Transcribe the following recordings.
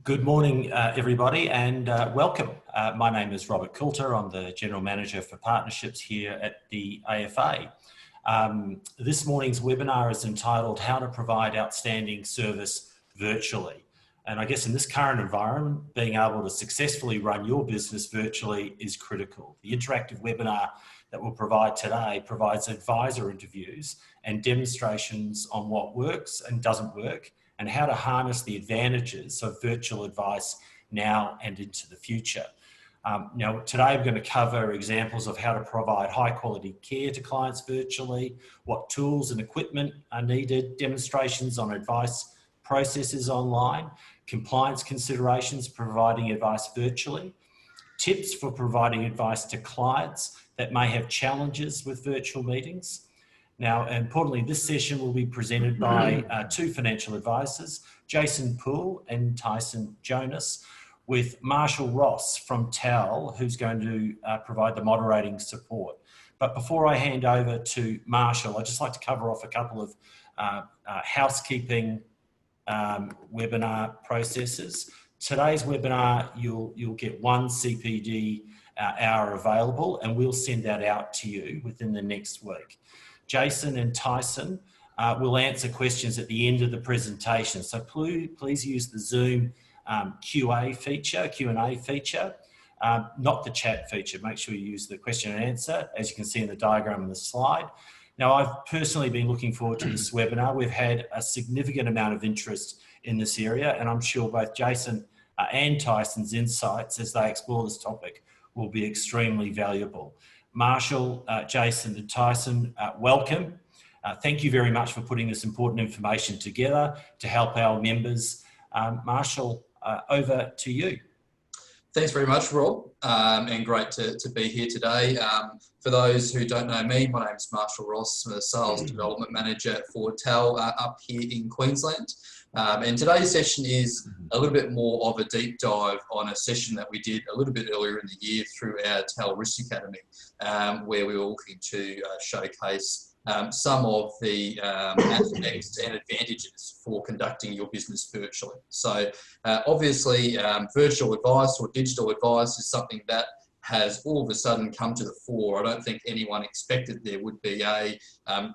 Good morning, everybody, and welcome. My name is Robert Coulter. I'm the General Manager for Partnerships here at the AFA. This morning's webinar is entitled How to Provide Outstanding Service Virtually. And I guess in this current environment, being able to successfully run your business virtually is critical. The interactive webinar that we'll provide today provides advisor interviews and demonstrations on what works and doesn't work, and how to harness the advantages of virtual advice now and into the future. Now, today we're going to cover examples of how to provide high quality care to clients virtually, what tools and equipment are needed, demonstrations on advice processes online, compliance considerations providing advice virtually, tips for providing advice to clients that may have challenges with virtual meetings. Now, importantly, this session will be presented by two financial advisors, Jason Poole and Tyson Jonas, with Marshall Ross from TAL, who's going to provide the moderating support. But before I hand over to Marshall, I'd just like to cover off a couple of housekeeping webinar processes. Today's webinar, you'll get one CPD hour available, and we'll send that out to you within the next week. Jason and Tyson will answer questions at the end of the presentation. So please use the Zoom Q&A feature, not the chat feature. Make sure you use the question and answer, as you can see in the diagram on the slide. Now, I've personally been looking forward to this webinar. We've had a significant amount of interest in this area, and I'm sure both Jason and Tyson's insights as they explore this topic will be extremely valuable. Marshall, Jason and Tyson, welcome. Thank you very much for putting this important information together to help our members. Marshall, over to you. Thanks very much, Rob, and great to be here today. For those who don't know me, my name is Marshall Ross, I'm the Sales Development Manager for TAL up here in Queensland. And today's session is a little bit more of a deep dive on a session that we did a little bit earlier in the year through our TAL Risk Academy, where we were looking to showcase some of the aspects and advantages for conducting your business virtually. So obviously virtual advice or digital advice is something that has all of a sudden come to the fore. I don't think anyone expected there would be a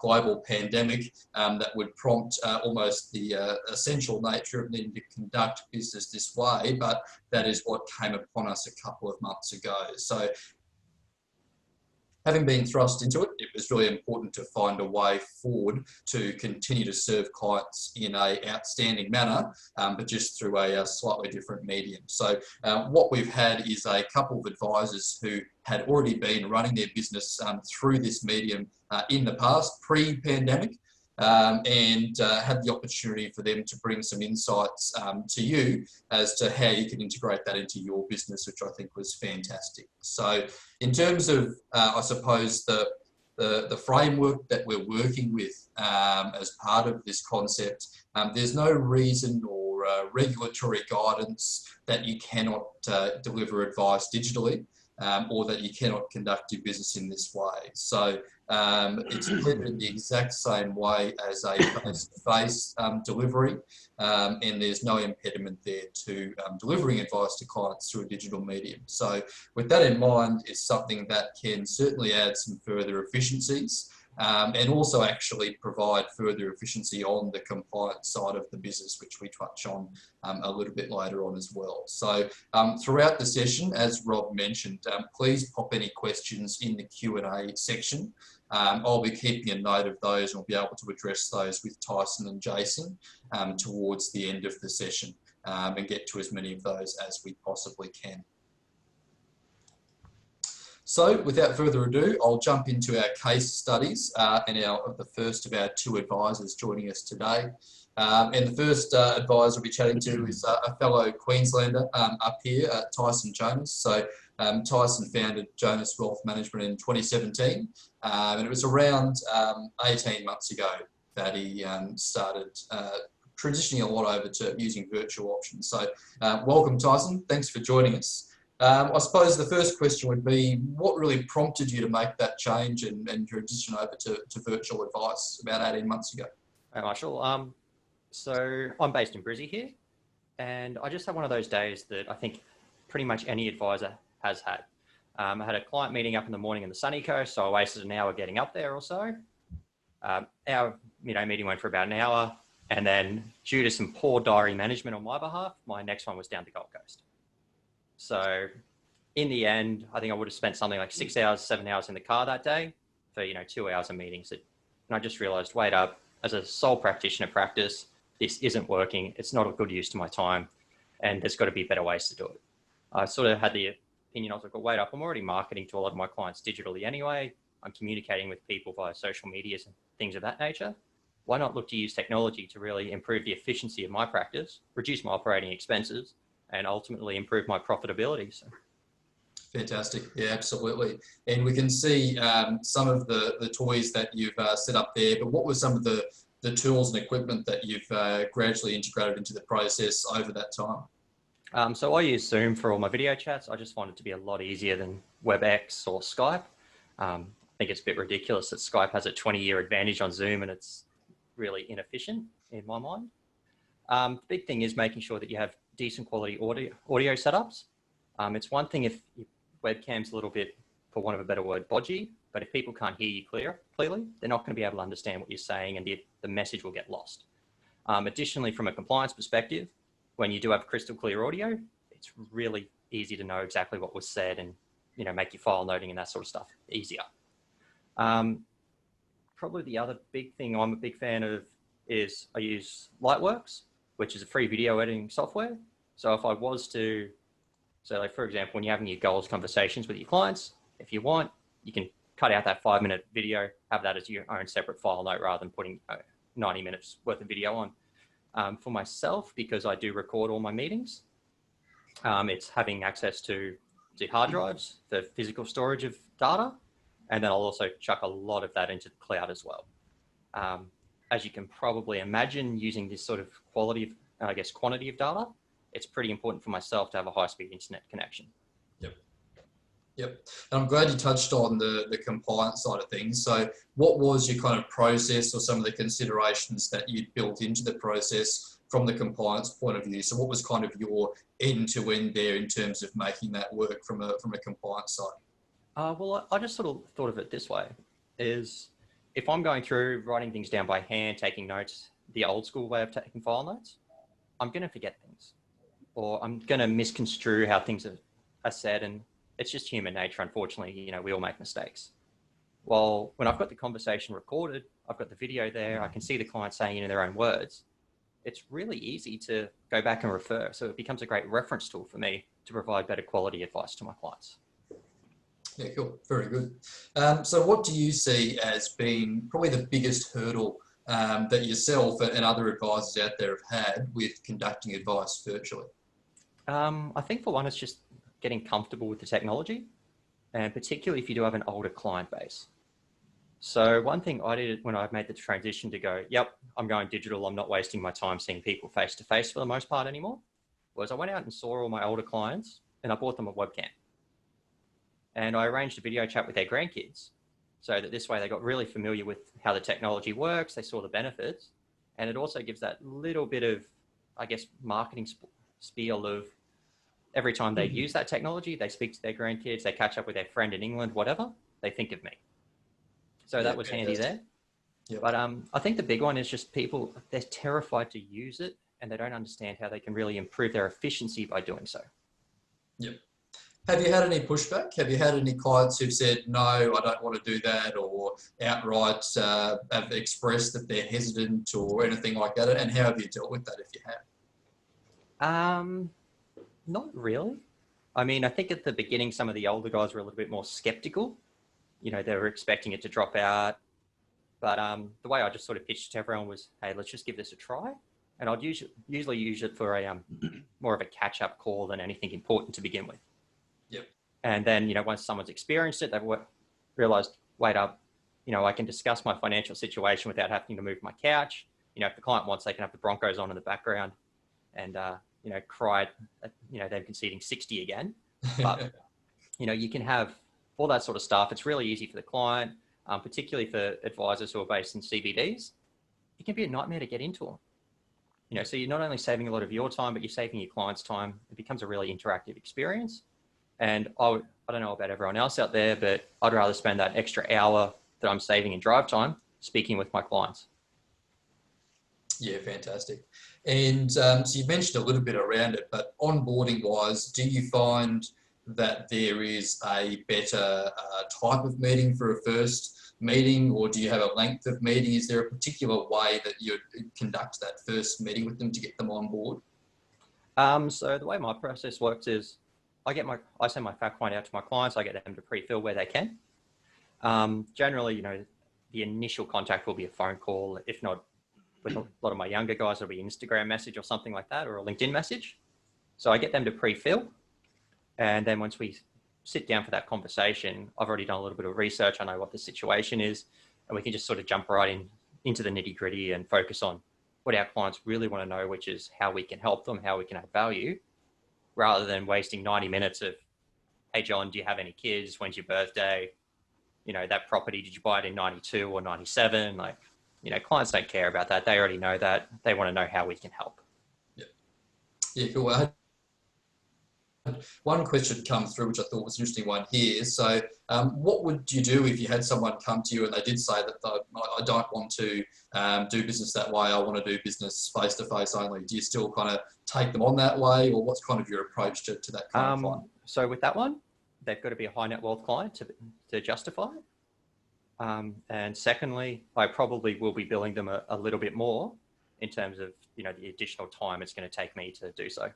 global pandemic that would prompt almost the essential nature of needing to conduct business this way, but that is what came upon us a couple of months ago. So having been thrust into it, it was really important to find a way forward to continue to serve clients in an outstanding manner, but just through a slightly different medium. So what we've had is a couple of advisors who had already been running their business through this medium in the past, pre-pandemic, and had the opportunity for them to bring some insights to you as to how you can integrate that into your business, which I think was fantastic. So in terms of, I suppose, the framework that we're working with as part of this concept, there's no reason or regulatory guidance that you cannot deliver advice digitally, or that you cannot conduct your business in this way. So it's delivered in the exact same way as a face-to-face delivery, and there's no impediment there to delivering advice to clients through a digital medium. So with that in mind, it's something that can certainly add some further efficiencies, and also actually provide further efficiency on the compliance side of the business, which we touch on a little bit later on as well. So throughout the session, as Rob mentioned, please pop any questions in the Q&A section. I'll be keeping a note of those, and we'll be able to address those with Tyson and Jason towards the end of the session, and get to as many of those as we possibly can. So without further ado, I'll jump into our case studies and the first of our two advisors joining us today. And the first advisor we'll be chatting to is a fellow Queenslander up here, Tyson Jonas. So Tyson founded Jonas Wealth Management in 2017, and it was around 18 months ago that he started transitioning a lot over to using virtual options. So welcome, Tyson. Thanks for joining us. I suppose the first question would be, what really prompted you to make that change and transition over to virtual advice about 18 months ago? Hi, Marshall. So I'm based in Brizzy here. And I just had one of those days that I think pretty much any advisor has had. I had a client meeting up in the morning in the sunny coast, so I wasted an hour getting up there or so. Our meeting went for about an hour, and then due to some poor diary management on my behalf, my next one was down the Gold Coast. So in the end, I think I would have spent something like 6 hours, 7 hours in the car that day for 2 hours of meetings. And I just realized, wait up, as a sole practitioner practice, this isn't working. It's not a good use to my time, and there's got to be better ways to do it. I sort of had the opinion, I was like, well, wait up, I'm already marketing to a lot of my clients digitally anyway. I'm communicating with people via social medias and things of that nature. Why not look to use technology to really improve the efficiency of my practice, reduce my operating expenses, and ultimately improve my profitability? So. Fantastic. Yeah, absolutely. And we can see some of the toys that you've set up there, but what were some of the tools and equipment that you've gradually integrated into the process over that time? So I use Zoom for all my video chats. I just find it to be a lot easier than WebEx or Skype. I think it's a bit ridiculous that Skype has a 20-year advantage on Zoom, and it's really inefficient in my mind. The big thing is making sure that you have decent quality audio setups. It's one thing if your webcam's a little bit, for want of a better word, bodgy, but if people can't hear you clearly, they're not going to be able to understand what you're saying, and the message will get lost. Additionally, from a compliance perspective, when you do have crystal clear audio, it's really easy to know exactly what was said and make your file noting and that sort of stuff easier. Probably the other big thing I'm a big fan of is I use Lightworks, which is a free video editing software. So if I was to, like for example, when you're having your goals conversations with your clients, if you want, you can cut out that 5-minute video, have that as your own separate file note rather than putting 90 minutes worth of video on. For myself, because I do record all my meetings, it's having access to hard drives for physical storage of data. And then I'll also chuck a lot of that into the cloud as well. As you can probably imagine, using this sort of quantity of data, it's pretty important for myself to have a high-speed internet connection. Yep. And I'm glad you touched on the compliance side of things. So what was your kind of process or some of the considerations that you'd built into the process from the compliance point of view? So what was kind of your end-to-end there in terms of making that work from a compliance side? Well, I just sort of thought of it this way, is if I'm going through writing things down by hand, taking notes, the old school way of taking file notes, I'm going to forget things, or I'm going to misconstrue how things are said, and it's just human nature, unfortunately. We all make mistakes. Well, when I've got the conversation recorded, I've got the video there, I can see the client saying it in their own words. It's really easy to go back and refer, so it becomes a great reference tool for me to provide better quality advice to my clients. Yeah, cool. Very good. So what do you see as being probably the biggest hurdle that yourself and other advisors out there have had with conducting advice virtually? I think for one, it's just getting comfortable with the technology, and particularly if you do have an older client base. So one thing I did when I made the transition to go, yep, I'm going digital, I'm not wasting my time seeing people face to face for the most part anymore, was I went out and saw all my older clients and I bought them a webcam. And I arranged a video chat with their grandkids so that this way they got really familiar with how the technology works, they saw the benefits, and it also gives that little bit of, marketing spiel of every time they use that technology, they speak to their grandkids, they catch up with their friend in England, whatever, they think of me. So that was handy there. Yep. But I think the big one is just people, they're terrified to use it and they don't understand how they can really improve their efficiency by doing so. Yep. Have you had any pushback? Have you had any clients who've said, no, I don't want to do that, or outright have expressed that they're hesitant or anything like that? And how have you dealt with that if you have? Not really. I mean, I think at the beginning, some of the older guys were a little bit more skeptical. They were expecting it to drop out. But the way I just sort of pitched to everyone was, hey, let's just give this a try. And I'd usually use it for a more of a catch-up call than anything important to begin with. Yep. And then, once someone's experienced it, they've realized, wait up, I can discuss my financial situation without having to move my couch. If the client wants, they can have the Broncos on in the background and, cry at, them conceding 60 again. But, you can have all that sort of stuff. It's really easy for the client, particularly for advisors who are based in CBDs. It can be a nightmare to get into them. So you're not only saving a lot of your time, but you're saving your client's time. It becomes a really interactive experience. And I don't know about everyone else out there, but I'd rather spend that extra hour that I'm saving in drive time speaking with my clients. Yeah, fantastic. And so you mentioned a little bit around it, but onboarding wise, do you find that there is a better type of meeting for a first meeting, or do you have a length of meeting? Is there a particular way that you conduct that first meeting with them to get them on board? So the way my process works is I send my fact find out to my clients. I get them to pre-fill where they can. Generally, the initial contact will be a phone call. If not, with a lot of my younger guys, it'll be an Instagram message or something like that, or a LinkedIn message. So I get them to pre-fill. And then once we sit down for that conversation, I've already done a little bit of research. I know what the situation is, and we can just sort of jump right into the nitty gritty and focus on what our clients really want to know, which is how we can help them, how we can add value, rather than wasting 90 minutes of, hey, John, do you have any kids? When's your birthday? That property, did you buy it in 92 or 97? Clients don't care about that. They already know that. They want to know how we can help. Yeah, cool. I had one question come through, which I thought was an interesting one here. So what would you do if you had someone come to you and they did say that I don't want to do business that way, I want to do business face-to-face only? Do you still kind of take them on that way, or what's kind of your approach to that kind of client? So with that one, they've got to be a high net wealth client to justify it. And secondly, I probably will be billing them a little bit more in terms of, the additional time it's going to take me to do so.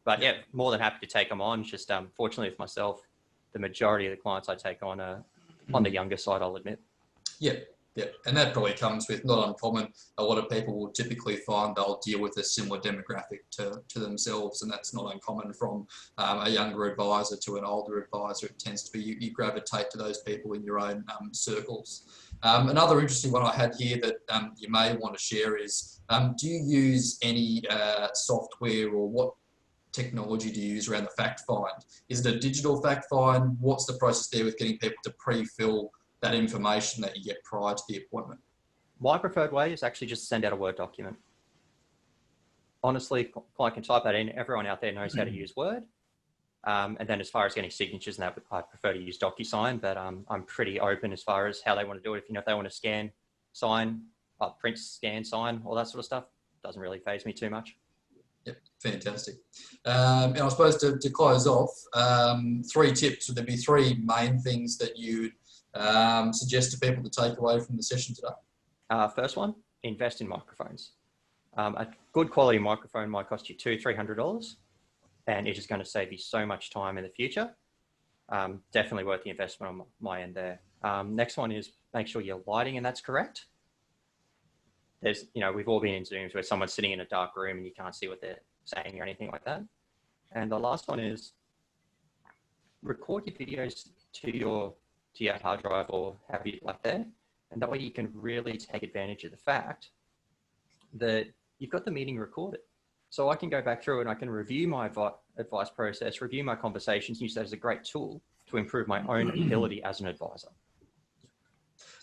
But yeah, more than happy to take them on. Just fortunately with myself, the majority of the clients I take on are on the younger side, I'll admit. Yeah. And that probably comes with, not uncommon, a lot of people will typically find they'll deal with a similar demographic to themselves, and that's not uncommon from a younger advisor to an older advisor. It tends to be you gravitate to those people in your own circles. Another interesting one I had here that you may want to share is, do you use any software, or what technology do you use around the fact find? Is it a digital fact find? What's the process there with getting people to pre-fill that information that you get prior to the appointment? My preferred way is actually just send out a Word document. Honestly, client can type that in. Everyone out there knows how to use Word. And then as far as getting signatures and that, I prefer to use DocuSign, but I'm pretty open as far as how they want to do it. If they want to scan, sign, print, scan, sign, all that sort of stuff, doesn't really faze me too much. Yep, fantastic. And I suppose to close off, 3 tips. Would there be 3 main things that you'd suggest to people to take away from the session today? First one, invest in microphones. A good quality microphone might cost you $200-300, and it is going to save you so much time in the future. Definitely worth the investment on my end there. Next one is make sure your lighting and that's correct. There's, we've all been in Zooms where someone's sitting in a dark room and you can't see what they're saying or anything like that. And the last one is record your videos to your hard drive or have you like there. And that way you can really take advantage of the fact that you've got the meeting recorded. So I can go back through and I can review my advice process, review my conversations, use that as a great tool to improve my own ability as an advisor.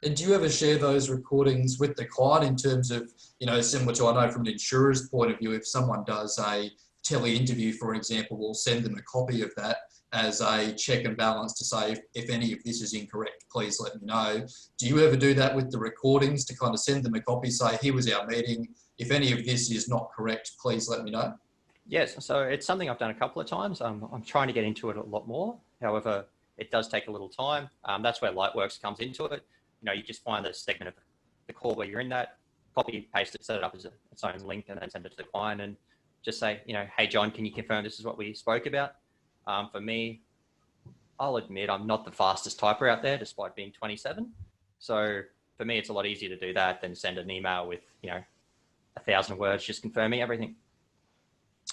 And do you ever share those recordings with the client in terms of, similar to, I know from an insurer's point of view, if someone does a tele interview, for example, we'll send them a copy of that as a check and balance to say, if any of this is incorrect, please let me know. Do you ever do that with the recordings to kind of send them a copy, say, here was our meeting. If any of this is not correct, please let me know? Yes, so it's something I've done a couple of times. I'm trying to get into it a lot more. However, it does take a little time. That's where Lightworks comes into it. You just find the segment of the call where you're in that, copy, paste it, set it up as its own link, and then send it to the client and just say, hey, John, can you confirm this is what we spoke about? For me, I'll admit I'm not the fastest typer out there, despite being 27. So for me, it's a lot easier to do that than send an email with, 1,000 words just confirming everything.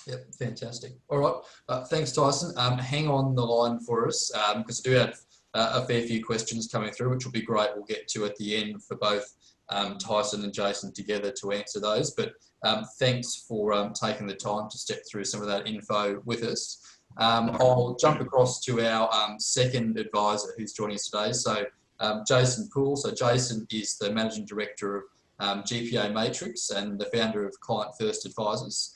Yep, fantastic. All right, thanks, Tyson. Hang on the line for us because I do have a fair few questions coming through, which will be great. We'll get to at the end for both Tyson and Jason together to answer those. But thanks for taking the time to step through some of that info with us. I'll jump across to our second advisor who's joining us today. So Jason Poole. So Jason is the Managing Director of GPA Matrix and the founder of Client First Advisors.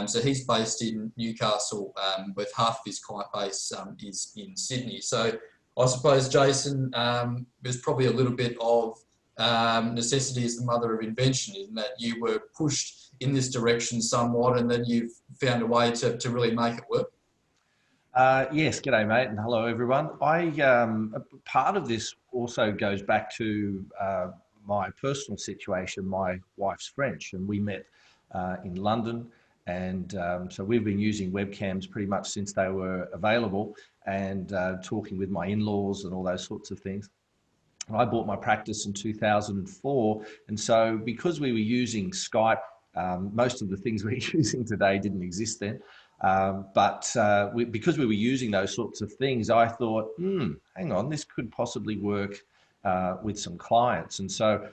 So he's based in Newcastle, with half of his client base is in Sydney. So I suppose, Jason, there's probably a little bit of necessity is the mother of invention, in that you were pushed in this direction somewhat, and then you've found a way to really make it work. Yes, g'day mate, and hello everyone. Part of this also goes back to my personal situation. My wife's French, and we met in London, and so we've been using webcams pretty much since they were available, and talking with my in-laws and all those sorts of things. I bought my practice in 2004, and so because we were using Skype, most of the things we're using today didn't exist then. Because we were using those sorts of things, I thought, hang on, this could possibly work with some clients. And so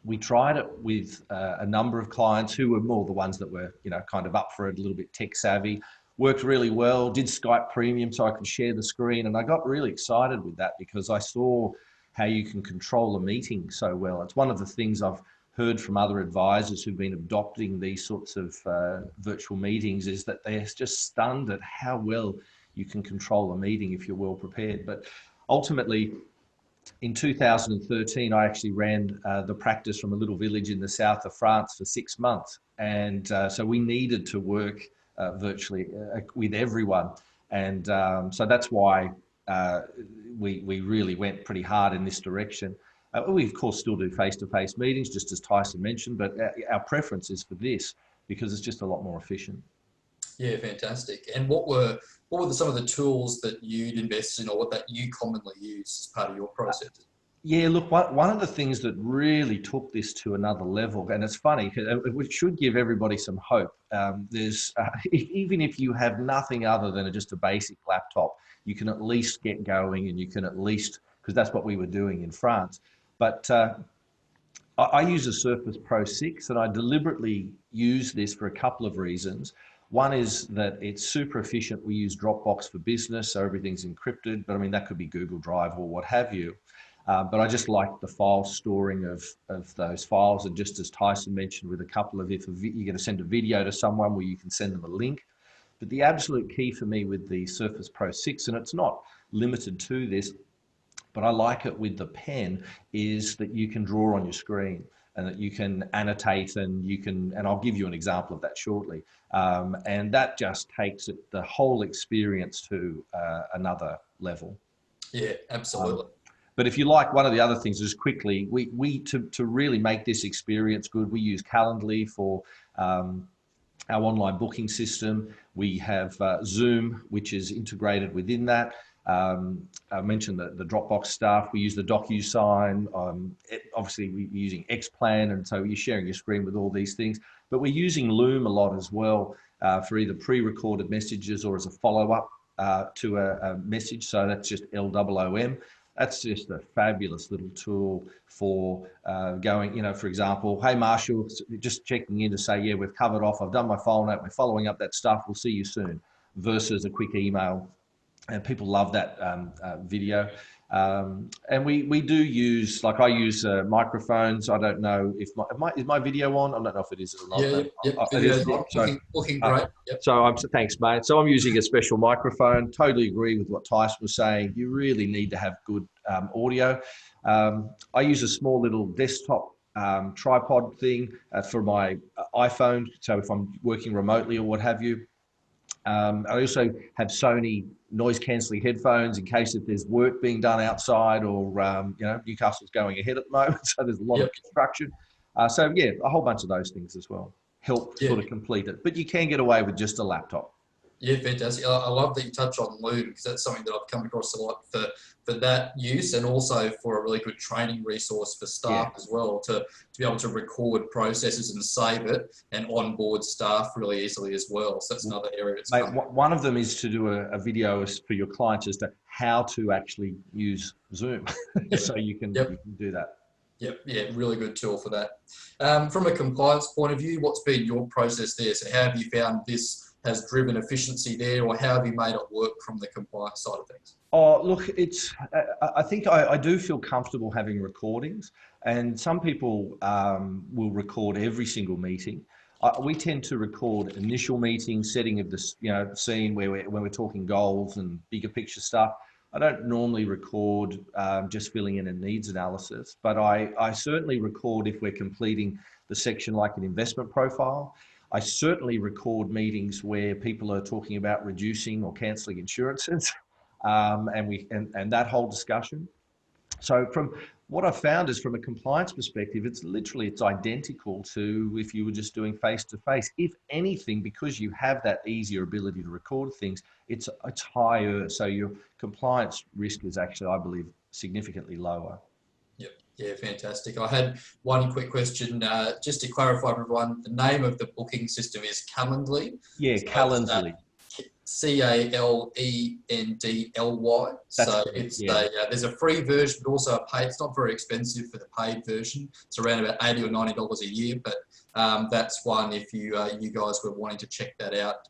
we tried it with a number of clients who were more the ones that were, kind of up for it, a little bit tech savvy. Worked really well, did Skype Premium so I could share the screen. And I got really excited with that because I saw how you can control a meeting so well. It's one of the things I've heard from other advisors who've been adopting these sorts of virtual meetings, is that they're just stunned at how well you can control a meeting if you're well prepared. But ultimately, in 2013, I actually ran the practice from a little village in the south of France for 6 months. And so we needed to work virtually with everyone. And so that's why we really went pretty hard in this direction. We, of course, still do face-to-face meetings, just as Tyson mentioned, but our preference is for this because it's just a lot more efficient. Yeah, fantastic. And what were some of the tools that you'd invested in, or what that you commonly use as part of your process? Yeah, look, one of the things that really took this to another level, and it's funny, it should give everybody some hope. Even if you have nothing other than just a basic laptop, you can at least get going, and you can at least, because that's what we were doing in France. But I use a Surface Pro 6, and I deliberately use this for a couple of reasons. One is that it's super efficient. We use Dropbox for business, so everything's encrypted, but I mean, that could be Google Drive or what have you. But I just like the file storing of those files. And just as Tyson mentioned, with a couple of, if you're going to send a video to someone, where you can send them a link. But the absolute key for me with the Surface Pro 6, and it's not limited to this, but I like it with the pen, is that you can draw on your screen, and that you can annotate, and I'll give you an example of that shortly. And that just takes the whole experience to another level. Yeah, absolutely. But if you like, one of the other things, just quickly, to really make this experience good, we use Calendly for our online booking system. We have Zoom, which is integrated within that. I mentioned the Dropbox stuff. We use the DocuSign. Obviously, we're using Xplan, and so you're sharing your screen with all these things. But we're using Loom a lot as well for either pre-recorded messages or as a follow-up to a message. So that's just LOOM. That's just a fabulous little tool for going, for example, hey, Marshall, just checking in to say, yeah, we've covered off. I've done my file note. We're following up that stuff. We'll see you soon, versus a quick email. And people love that video. And we do use, like I use microphones. I don't know if is my video on? I don't know if it is or not. Yeah, it is looking great. Yep. So thanks, mate. So I'm using a special microphone. Totally agree with what Tyson was saying. You really need to have good audio. I use a small little desktop tripod thing for my iPhone. So if I'm working remotely or what have you. I also have Sony noise cancelling headphones in case if there's work being done outside, or Newcastle's going ahead at the moment, so there's a lot of construction. So yeah, a whole bunch of those things as well help sort of complete it. But you can get away with just a laptop. Yeah, fantastic. I love that you touch on Loom, because that's something that I've come across a lot for that use, and also for a really good training resource for staff as well, to be able to record processes and save it and onboard staff really easily as well. So that's another area it's one of them is to do a video for your clients as to how to actually use Zoom. So you can do that. Yep, yeah, really good tool for that. From a compliance point of view, what's been your process there? So how have you found this has driven efficiency there, or how have you made it work from the compliance side of things? Oh, look, I think I do feel comfortable having recordings. And some people will record every single meeting. We tend to record initial meetings, setting of the scene when we're talking goals and bigger picture stuff. I don't normally record just filling in a needs analysis, but I certainly record if we're completing the section like an investment profile. I certainly record meetings where people are talking about reducing or cancelling insurances, and that whole discussion. So from what I've found is from a compliance perspective, it's identical to if you were just doing face-to-face. If anything, because you have that easier ability to record things, it's higher. So your compliance risk is actually, I believe, significantly lower. Yep. Yeah, fantastic. I had one quick question, just to clarify for everyone, the name of the booking system is Calendly. Yeah, so Calendly. Calendly. So it's there's a free version, but also a paid. It's not very expensive for the paid version. It's around about $80 or $90 a year, but that's one if you guys were wanting to check that out.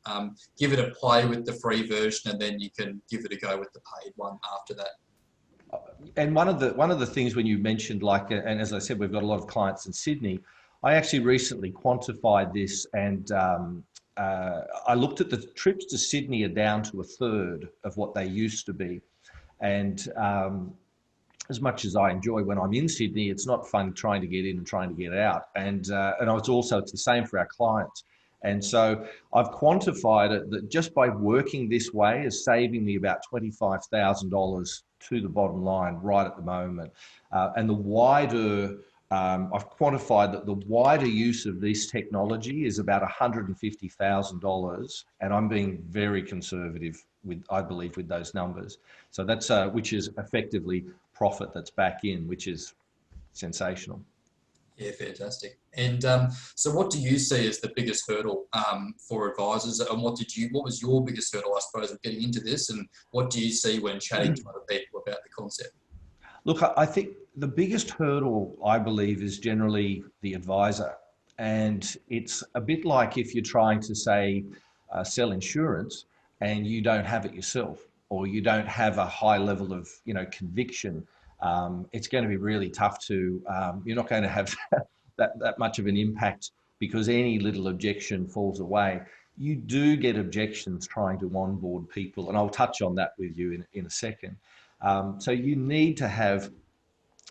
Give it a play with the free version, and then you can give it a go with the paid one after that. And one of the things when you mentioned, and as I said, we've got a lot of clients in Sydney. I actually recently quantified this, and I looked at the trips to Sydney are down to a third of what they used to be. And as much as I enjoy when I'm in Sydney, it's not fun trying to get in and trying to get out. And it's the same for our clients. And so I've quantified it that just by working this way is saving me about $25,000 to the bottom line right at the moment. And the wider, I've quantified that the wider use of this technology is about $150,000. And I'm being very conservative I believe, with those numbers. So that's, which is effectively profit that's back in, which is sensational. Yeah, fantastic. And so what do you see as the biggest hurdle for advisors, and what was your biggest hurdle, I suppose, of getting into this, and what do you see when chatting to other people about the concept? Look, I think the biggest hurdle, I believe, is generally the advisor. And it's a bit like if you're trying to, say, sell insurance and you don't have it yourself, or you don't have a high level of, conviction. It's going to be really tough to, you're not going to have that much of an impact because any little objection falls away. You do get objections trying to onboard people, and I'll touch on that with you in a second. So you need to have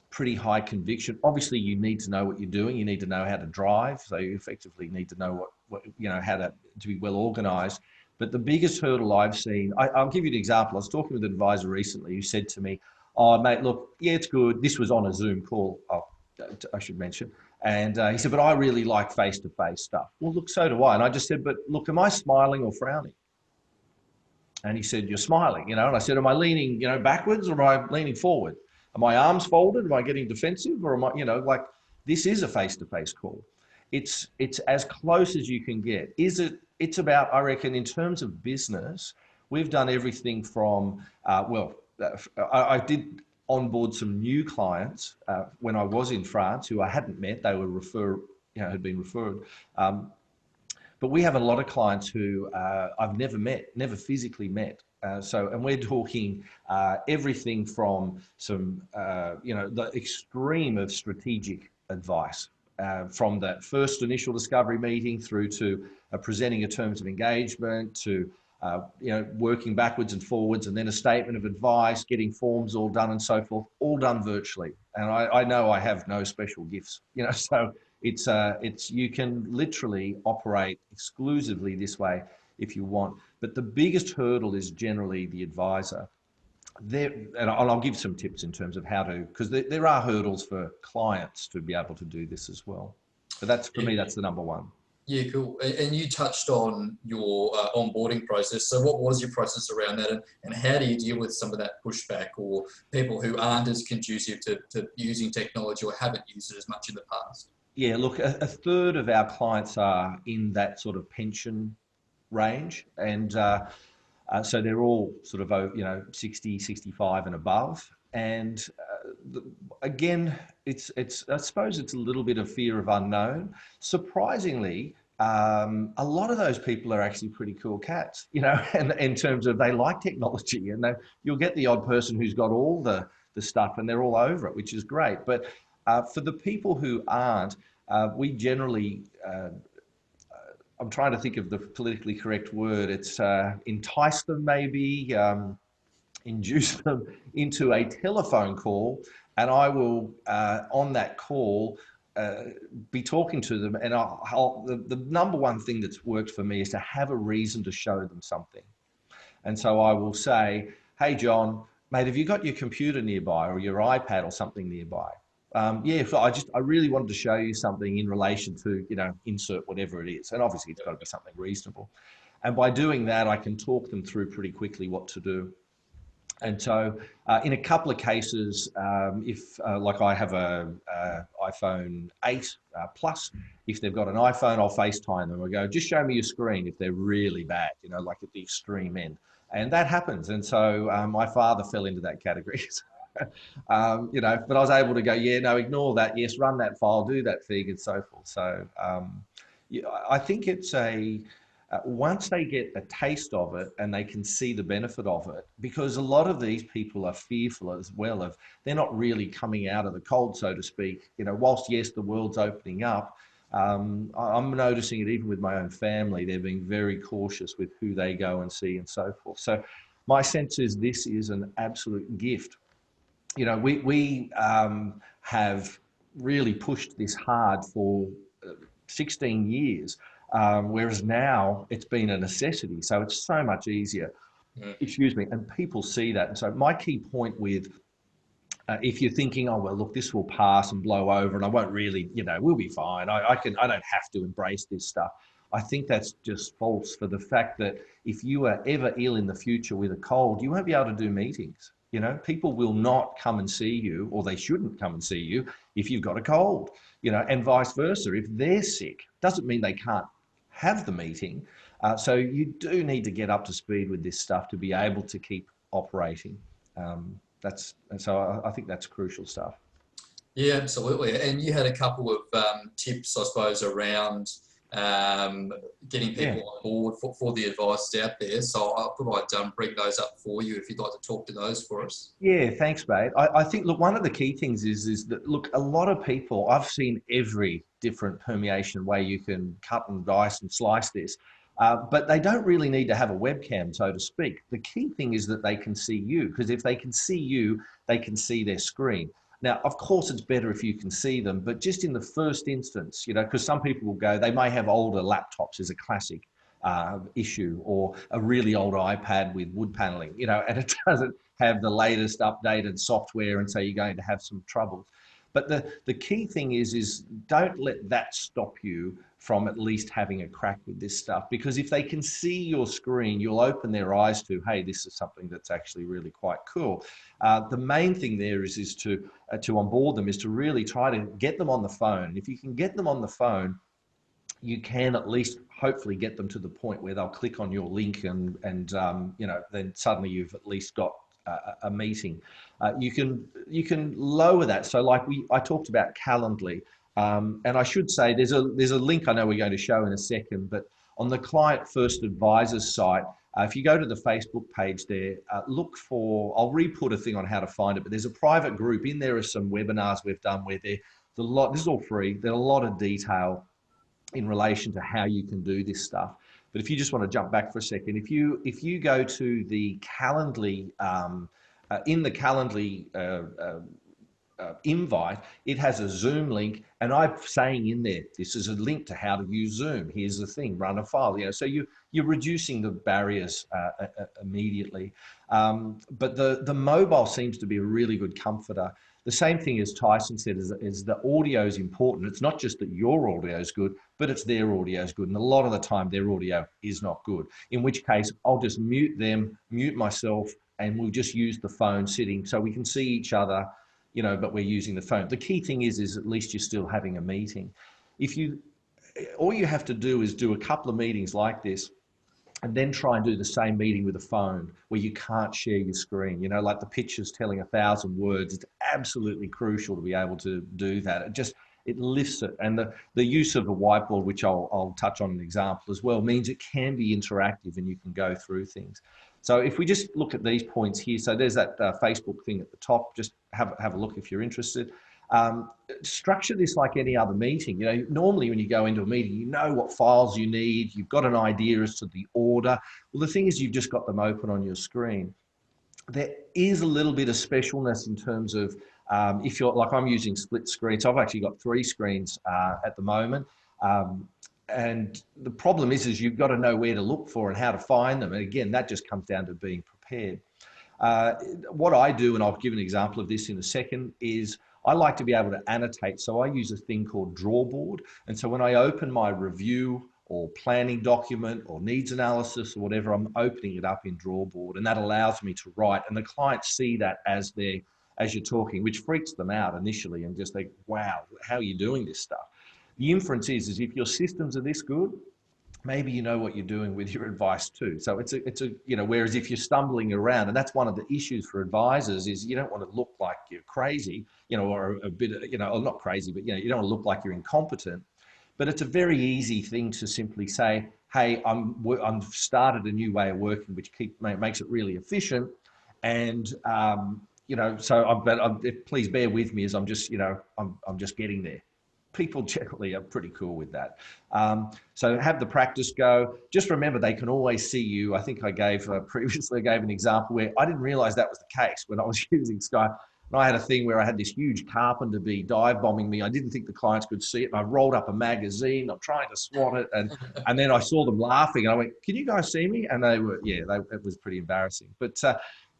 pretty high conviction. Obviously, you need to know what you're doing. You need to know how to drive. So you effectively need to know how to be well organized. But the biggest hurdle I've seen, I'll give you an example. I was talking with an advisor recently who said to me, "Oh, mate, look, yeah, it's good." This was on a Zoom call, I should mention. And he said, "But I really like face-to-face stuff." Well, look, so do I. And I just said, "But look, am I smiling or frowning?" And he said, "You're smiling, And I said, "Am I leaning, backwards, or am I leaning forward? Are my arms folded? Am I getting defensive? Or am I, this is a face-to-face call." It's as close as you can get. It's about, I reckon, in terms of business, we've done everything from, I did onboard some new clients when I was in France who I hadn't met. They were had been referred. But we have a lot of clients who I've never physically met. And we're talking everything from some, the extreme of strategic advice, from that first initial discovery meeting through to presenting a terms of engagement to, working backwards and forwards, and then a statement of advice, getting forms all done and so forth, all done virtually. And I know I have no special gifts, so it's you can literally operate exclusively this way if you want. But the biggest hurdle is generally the advisor. And I'll give some tips in terms of how to, because there are hurdles for clients to be able to do this as well. But for me, that's the number one. Yeah, cool. And you touched on your onboarding process. So what was your process around that, and how do you deal with some of that pushback or people who aren't as conducive to using technology or haven't used it as much in the past? Yeah, look, a third of our clients are in that sort of pension range, and so they're all sort of 60, 65 and above. And again, it's I suppose it's a little bit of fear of unknown. Surprisingly, a lot of those people are actually pretty cool cats, and in terms of they like technology, and you'll get the odd person who's got all the stuff and they're all over it, which is great. But For the people who aren't, we generally, I'm trying to think of the politically correct word. It's entice them, maybe, induce them into a telephone call, and I will, on that call, be talking to them. And the number one thing that's worked for me is to have a reason to show them something. And so I will say, hey, John, mate, have you got your computer nearby or your iPad or something nearby? Yeah, so I really wanted to show you something in relation to, insert whatever it is. And obviously it's got to be something reasonable. And by doing that, I can talk them through pretty quickly what to do. And so in a couple of cases, if like I have a iPhone 8 Plus, if they've got an iPhone, I'll FaceTime them. I go, just show me your screen if they're really bad, like at the extreme end. And that happens. And so my father fell into that category. But I was able to go, yeah, no, ignore that. Yes, run that file, do that thing, and so forth. So I think it's once they get a taste of it and they can see the benefit of it, because a lot of these people are fearful as well of, they're not really coming out of the cold, so to speak. Whilst yes, the world's opening up, I'm noticing it even with my own family. They're being very cautious with who they go and see and so forth. So my sense is this is an absolute gift. We have really pushed this hard for 16 years. Whereas now it's been a necessity. So it's so much easier, excuse me, and people see that. And so my key point with, if you're thinking, oh, well, look, this will pass and blow over and I won't really, we'll be fine. I don't have to embrace this stuff. I think that's just false, for the fact that if you are ever ill in the future with a cold, you won't be able to do meetings. People will not come and see you, or they shouldn't come and see you if you've got a cold, and vice versa. If they're sick, doesn't mean they can't have the meeting. So you do need to get up to speed with this stuff to be able to keep operating. So I think that's crucial stuff. Yeah, absolutely. And you had a couple of tips, I suppose, around getting people on board for the advice out there. So I might bring those up for you if you'd like to talk to those for us. Yeah, thanks, mate. I think, look, one of the key things is that, look, a lot of people, I've seen every different permeation way you can cut and dice and slice this, but they don't really need to have a webcam, so to speak. The key thing is that they can see you, because if they can see you, they can see their screen. Now, of course, it's better if you can see them, but just in the first instance, because some people will go, they may have older laptops as a classic issue, or a really old iPad with wood paneling, and it doesn't have the latest updated software, and so you're going to have some trouble. But the key thing is don't let that stop you from at least having a crack with this stuff, because if they can see your screen, you'll open their eyes to, hey, this is something that's actually really quite cool. The main thing there is to onboard them, is to really try to get them on the phone. If you can get them on the phone, you can at least hopefully get them to the point where they'll click on your link and then suddenly you've at least got a meeting. You can lower that. So like I talked about Calendly, and I should say there's a link I know we're going to show in a second, but on the Client First Advisors site, if you go to the Facebook page there, look for, I'll re-put a thing on how to find it, but there's a private group. In there are some webinars we've done where this is all free. There's a lot of detail in relation to how you can do this stuff. But if you just want to jump back for a second, if you go to the Calendly, in the Calendly invite, it has a Zoom link, and I'm saying in there, this is a link to how to use Zoom. Here's the thing, run a file. So you're reducing the barriers immediately. But the mobile seems to be a really good comforter. The same thing as Tyson said, is the audio is important. It's not just that your audio is good, but it's their audio is good. And a lot of the time their audio is not good, in which case I'll just mute them, mute myself, and we'll just use the phone sitting so we can see each other, but we're using the phone. The key thing is at least you're still having a meeting. All you have to do is do a couple of meetings like this, and then try and do the same meeting with a phone where you can't share your screen. Like the picture's telling 1,000 words. It's absolutely crucial to be able to do that. It lifts it. And the use of a whiteboard, which I'll touch on an example as well, means it can be interactive and you can go through things. So if we just look at these points here, so there's that Facebook thing at the top, just have a look if you're interested. Structure this like any other meeting. You know, normally when you go into a meeting, you know what files you need, you've got an idea as to the order. Well, the thing is, you've just got them open on your screen. There is a little bit of specialness in terms of if you're like, I'm using split screen, so I've actually got 3 screens at the moment. And the problem is you've got to know where to look for and how to find them. And again, that just comes down to being prepared. What I do, and I'll give an example of this in a second, is I like to be able to annotate. So I use a thing called Drawboard. And so when I open my review or planning document or needs analysis or whatever, I'm opening it up in Drawboard, and that allows me to write. And the clients see that as you're talking, which freaks them out initially and just think, wow, how are you doing this stuff? The inference is if your systems are this good, maybe you know what you're doing with your advice too. So it's a you know, whereas if you're stumbling around, and that's one of the issues for advisors, is you don't want to look like you're crazy, you know, or a bit, you know, or not crazy, but you know, you don't want to look like you're incompetent. But it's a very easy thing to simply say, hey, I'm started a new way of working, which makes it really efficient. And, you know, so please bear with me as I'm just, you know, I'm just getting there. People generally are pretty cool with that. So have the practice go. Just remember, they can always see you. I think I gave previously an example where I didn't realize that was the case when I was using Skype. And I had a thing where I had this huge carpenter bee dive bombing me. I didn't think the clients could see it. And I rolled up a magazine. I'm trying to swat it. And then I saw them laughing. And I went, can you guys see me? And they were, yeah, it was pretty embarrassing. But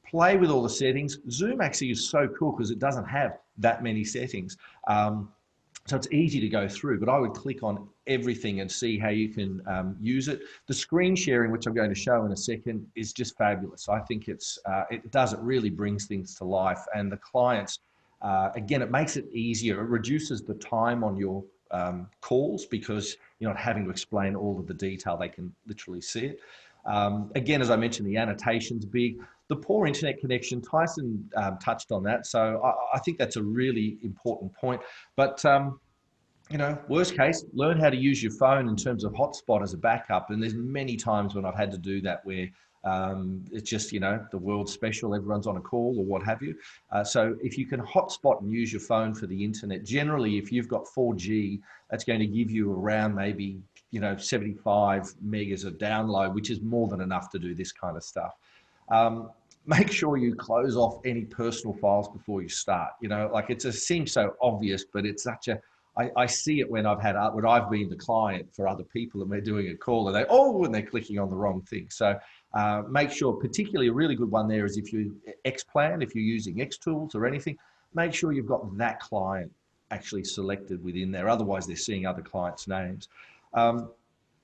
play with all the settings. Zoom actually is so cool because it doesn't have that many settings. So it's easy to go through, but I would click on everything and see how you can use it. The screen sharing, which I'm going to show in a second, is just fabulous. I think it really brings things to life, and the clients, again, it makes it easier. It reduces the time on your calls because you're not having to explain all of the detail. They can literally see it. Again, as I mentioned, the annotation's big. The poor internet connection, Tyson touched on that. So I think that's a really important point. But, you know, worst case, learn how to use your phone in terms of hotspot as a backup. And there's many times when I've had to do that where it's just, you know, the world's special, everyone's on a call or what have you. So if you can hotspot and use your phone for the internet, generally, if you've got 4G, that's going to give you around maybe, you know, 75 megas of download, which is more than enough to do this kind of stuff. Make sure you close off any personal files before you start. You know, like it just seems so obvious, but it's such a, I see it when I've been the client for other people and we're doing a call and they're clicking on the wrong thing. So make sure, particularly a really good one there is if you Xplan, if you're using Xtools or anything, make sure you've got that client actually selected within there. Otherwise they're seeing other clients' names.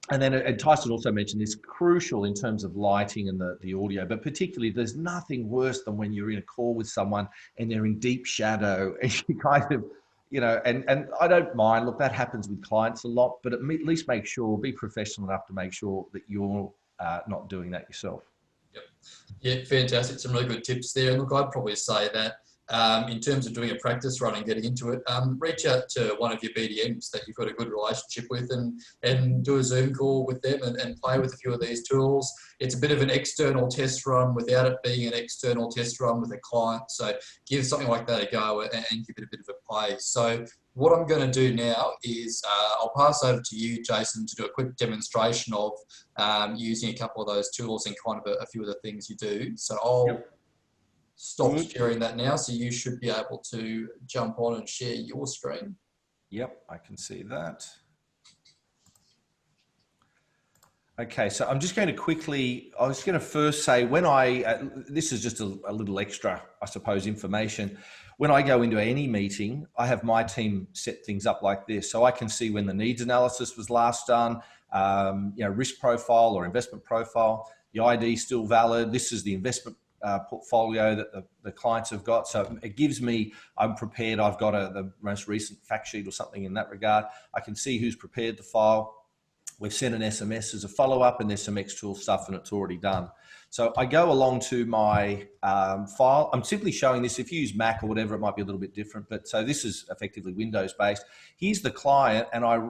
And then Tyson also mentioned this crucial in terms of lighting and the audio, but particularly there's nothing worse than when you're in a call with someone and they're in deep shadow and you kind of, you know, and I don't mind, look, that happens with clients a lot, but at least make sure, be professional enough to make sure that you're not doing that yourself. Yep. Yeah, fantastic. Some really good tips there. And look, I'd probably say that in terms of doing a practice run and getting into it, reach out to one of your BDMs that you've got a good relationship with and do a Zoom call with them and play with a few of these tools. It's a bit of an external test run without it being an external test run with a client. So give something like that a go and give it a bit of a play. So what I'm going to do now is I'll pass over to you, Jason, to do a quick demonstration of using a couple of those tools and kind of a few of the things you do. So I'll stop sharing that now, so you should be able to jump on and share your screen. Yep, I can see that. Okay, so I'm just going to quickly, I was going to first say when this is just a little extra, I suppose, information. When I go into any meeting, I have my team set things up like this. So I can see when the needs analysis was last done, you know, risk profile or investment profile, the ID still valid. This is the investment portfolio that the clients have got. So it gives me, I'm prepared. I've got the most recent fact sheet or something in that regard. I can see who's prepared the file. We've sent an SMS as a follow-up and there's some Xtool stuff and it's already done. So I go along to my file. I'm simply showing this. If you use Mac or whatever, it might be a little bit different. But so this is effectively Windows-based. Here's the client and I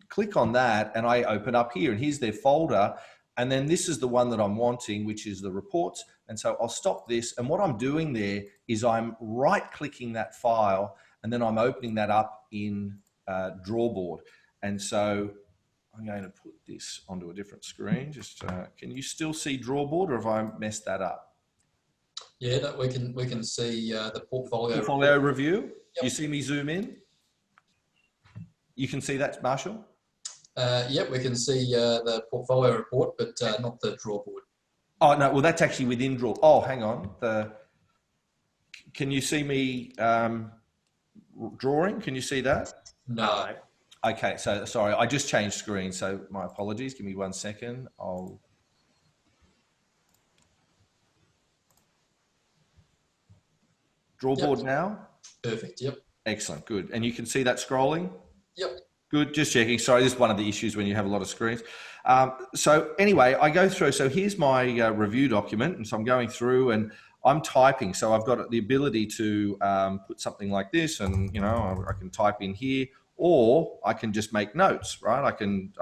click on that and I open up here and here's their folder. And then this is the one that I'm wanting, which is the reports. And so I'll stop this. And what I'm doing there is I'm right-clicking that file and then I'm opening that up in Drawboard. And so I'm going to put this onto a different screen. Just can you still see Drawboard, or have I messed that up? Yeah, that we can see the portfolio review. Yep. You see me zoom in? You can see that, Marshall? Yep, we can see the portfolio report, but not the Drawboard. Oh, no, well, that's actually within Draw. Oh, hang on. Can you see me drawing? Can you see that? No. Okay, so sorry, I just changed screen, so my apologies. Give me 1 second. I'll... Drawboard now? Perfect, yep. Excellent, good. And you can see that scrolling? Yep. Good, just checking. Sorry, this is one of the issues when you have a lot of screens. So anyway, I go through. So here's my review document. And so I'm going through and I'm typing. So I've got the ability to put something like this, and, you know, I can type in here, or I can just make notes, right? I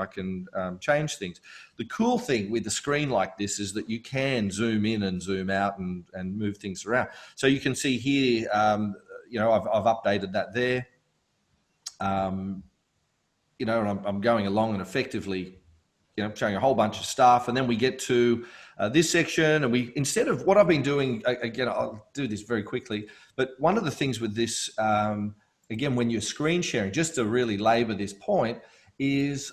can change things. The cool thing with a screen like this is that you can zoom in and zoom out and move things around. So you can see here, you know, I've updated that there. You know, and I'm going along and effectively, you know, showing a whole bunch of stuff. And then we get to this section, and instead of what I've been doing, again, I'll do this very quickly, but one of the things with this, again, when you're screen sharing, just to really labor this point, is,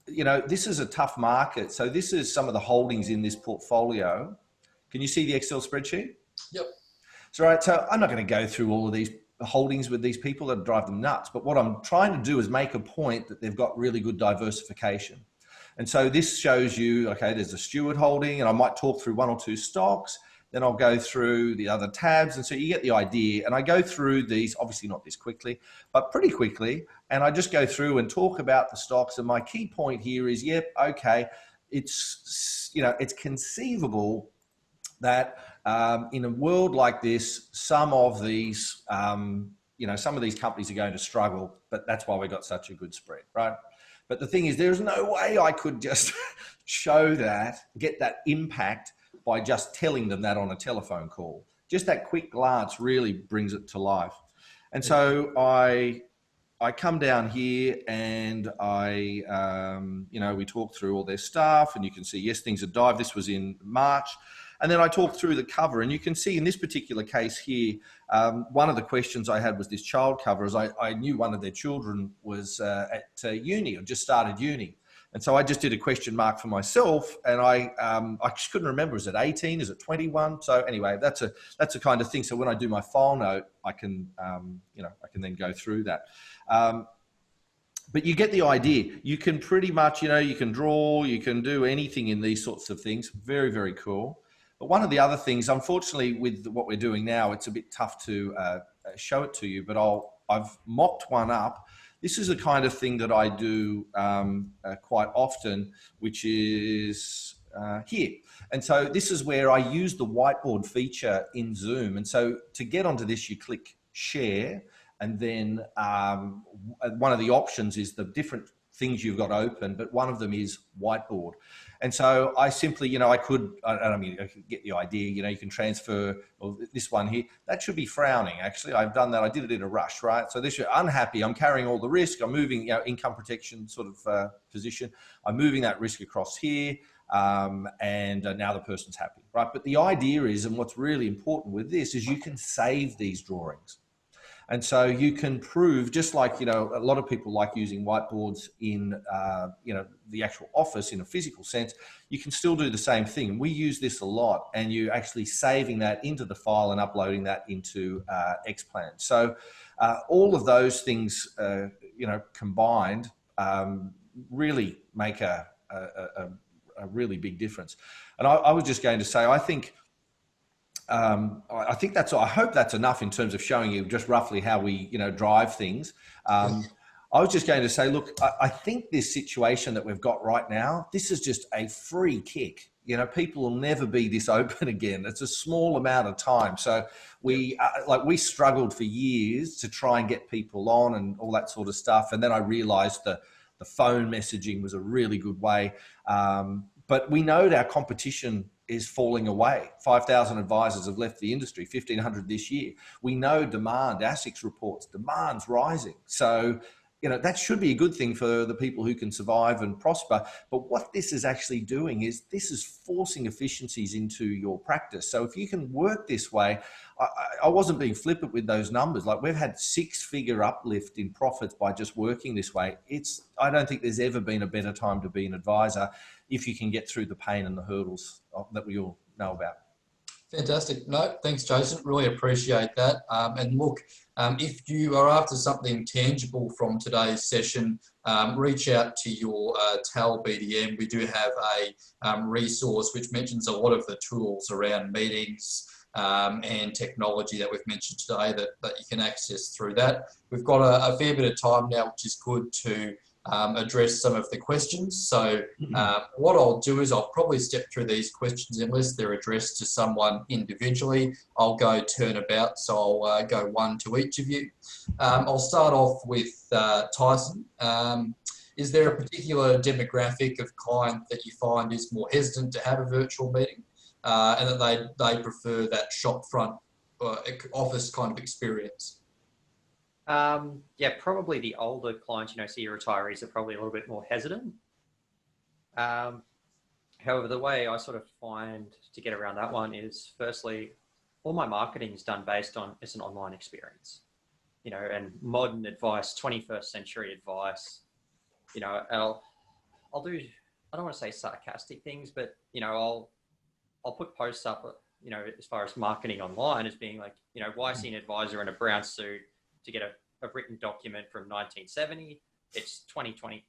you know, this is a tough market. So this is some of the holdings in this portfolio. Can you see the Excel spreadsheet? Yep. So, right, so I'm not going to go through all of these holdings with these people that drive them nuts. But what I'm trying to do is make a point that they've got really good diversification. And so this shows you, okay, there's a steward holding, and I might talk through 1 or 2 stocks. Then I'll go through the other tabs. And so you get the idea. And I go through these, obviously not this quickly, but pretty quickly. And I just go through and talk about the stocks. And my key point here is, yep, okay, it's, you know, it's conceivable that in a world like this, some of these, you know, some of these companies are going to struggle, but that's why we got such a good spread, right? But the thing is, there's no way I could just show that, get that impact by just telling them that on a telephone call. Just that quick glance really brings it to life. And so I come down here and you know, we talk through all their stuff, and you can see, yes, things have dived. This was in March. And then I talked through the cover, and you can see in this particular case here, one of the questions I had was this child cover, as I knew one of their children was at uni, or just started uni. And so I just did a question mark for myself, and I just couldn't remember, is it 18, is it 21? So anyway, that's a kind of thing. So when I do my file note, I can, you know, I can then go through that. But you get the idea. You can pretty much, you know, you can draw, you can do anything in these sorts of things. Very, very cool. But one of the other things, unfortunately, with what we're doing now, it's a bit tough to show it to you, but I've mocked one up. This is the kind of thing that I do quite often, which is here. And so this is where I use the whiteboard feature in Zoom. And so to get onto this, you click share, and then one of the options is the different things you've got open, but one of them is whiteboard. And so I simply, you know, I could get the idea, you know, you can transfer, well, this one here, that should be frowning, actually. I've done that. I did it in a rush, right? So this should, unhappy, I'm carrying all the risk. I'm moving, you know, income protection sort of position. I'm moving that risk across here. And now the person's happy, right? But the idea is, and what's really important with this is you can save these drawings. And so you can prove, just like, you know, a lot of people like using whiteboards in, you know, the actual office in a physical sense, you can still do the same thing. And we use this a lot, and you're actually saving that into the file and uploading that into Xplan. So all of those things, you know, combined really make a really big difference. And I was just going to say, I think that's, I hope that's enough in terms of showing you just roughly how we, you know, drive things. I was just going to say, look, I think this situation that we've got right now, this is just a free kick. You know, people will never be this open again. It's a small amount of time. So we struggled for years to try and get people on and all that sort of stuff. And then I realized the phone messaging was a really good way. But we know our competition is falling away. 5,000 advisors have left the industry, 1,500 this year. We know demand, ASIC's reports, demand's rising. So, that should be a good thing for the people who can survive and prosper. But what this is actually doing is this is forcing efficiencies into your practice. So if you can work this way, I wasn't being flippant with those numbers. Like, we've had 6-figure uplift in profits by just working this way. I don't think there's ever been a better time to be an advisor if you can get through the pain and the hurdles that we all know about. Fantastic. No, thanks, Jason. Really appreciate that. And look, if you are after something tangible from today's session, reach out to your TAL BDM. We do have a resource which mentions a lot of the tools around meetings and technology that we've mentioned today that you can access through that. We've got a fair bit of time now, which is good to address some of the questions. So what I'll do is I'll probably step through these questions unless they're addressed to someone individually. I'll go turnabout, so I'll go one to each of you. I'll start off with Tyson. Is there a particular demographic of client that you find is more hesitant to have a virtual meeting and that they prefer that shop front office kind of experience? Yeah, probably the older clients, see your retirees are probably a little bit more hesitant. However, the way I sort of find to get around that one is, firstly, all my marketing is done based on it's an online experience, and modern advice, 21st century advice, I'll do, I don't want to say sarcastic things, but, I'll put posts up, as far as marketing online as being like, why see an advisor in a brown suit to get a written document from 1970, it's 2020,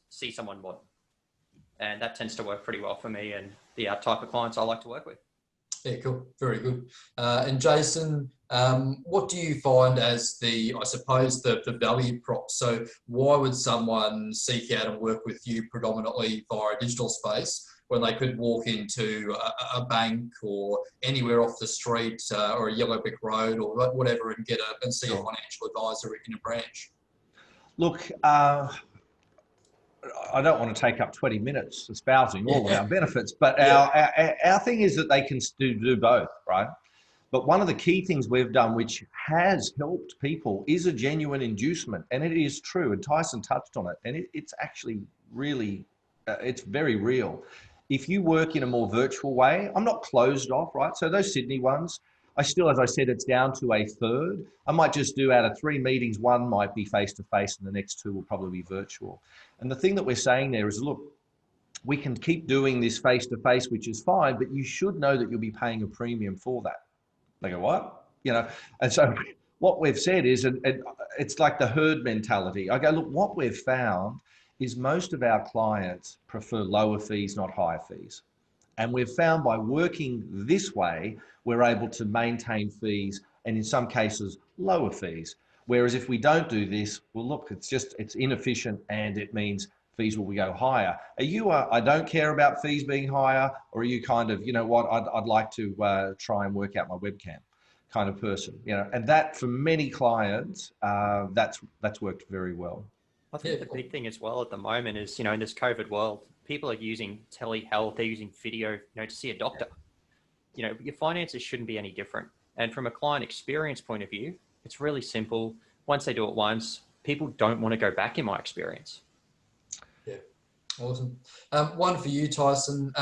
see someone modern. And that tends to work pretty well for me and the type of clients I like to work with. Yeah, cool. Very good. And Jason, what do you find as the value prop? So why would someone seek out and work with you predominantly via a digital space when they could walk into a bank or anywhere off the street or a yellow brick road or whatever and see a financial advisor in a branch? Look, I don't want to take up 20 minutes espousing all of our benefits, but our thing is that they can do both, right? But one of the key things we've done, which has helped people, is a genuine inducement. And it is true, and Tyson touched on it, and it's actually really, it's very real. If you work in a more virtual way, I'm not closed off, right? So those Sydney ones, I still, as I said, it's down to a third. I might just do out of 3 meetings, 1 might be face-to-face and the next 2 will probably be virtual. And the thing that we're saying there is, look, we can keep doing this face-to-face, which is fine, but you should know that you'll be paying a premium for that. They go, what? And so what we've said is, and it's like the herd mentality. I go, look, what we've found is most of our clients prefer lower fees, not higher fees. And we've found by working this way, we're able to maintain fees and in some cases lower fees. Whereas if we don't do this, well, look, it's inefficient and it means fees will go higher. Are you I don't care about fees being higher, or are you kind of, I'd like to try and work out my webcam kind of person, and that for many clients, that's worked very well. I think the big thing as well at the moment is, in this COVID world, people are using telehealth, they're using video, to see a doctor. Your finances shouldn't be any different. And from a client experience point of view, it's really simple. Once they do it once, people don't want to go back, in my experience. Yeah, awesome. One for you, Tyson.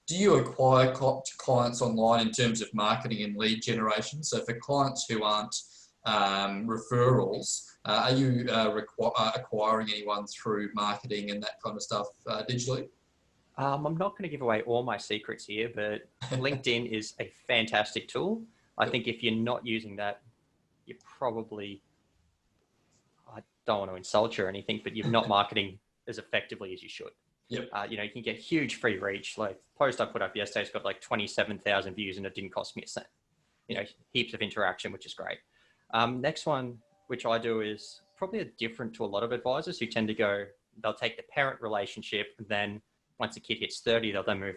Do you acquire clients online in terms of marketing and lead generation? So for clients who aren't referrals, are you acquiring anyone through marketing and that kind of stuff digitally? I'm not going to give away all my secrets here, but LinkedIn is a fantastic tool. I think if you're not using that, you're probably, I don't want to insult you or anything, but you're not marketing as effectively as you should. Yep. You can get huge free reach. Like the post I put up yesterday's got like 27,000 views and it didn't cost me a cent. Heaps of interaction, which is great. Next one, which I do, is probably different to a lot of advisors who tend to go, they'll take the parent relationship, and then once the kid hits 30, they'll then move,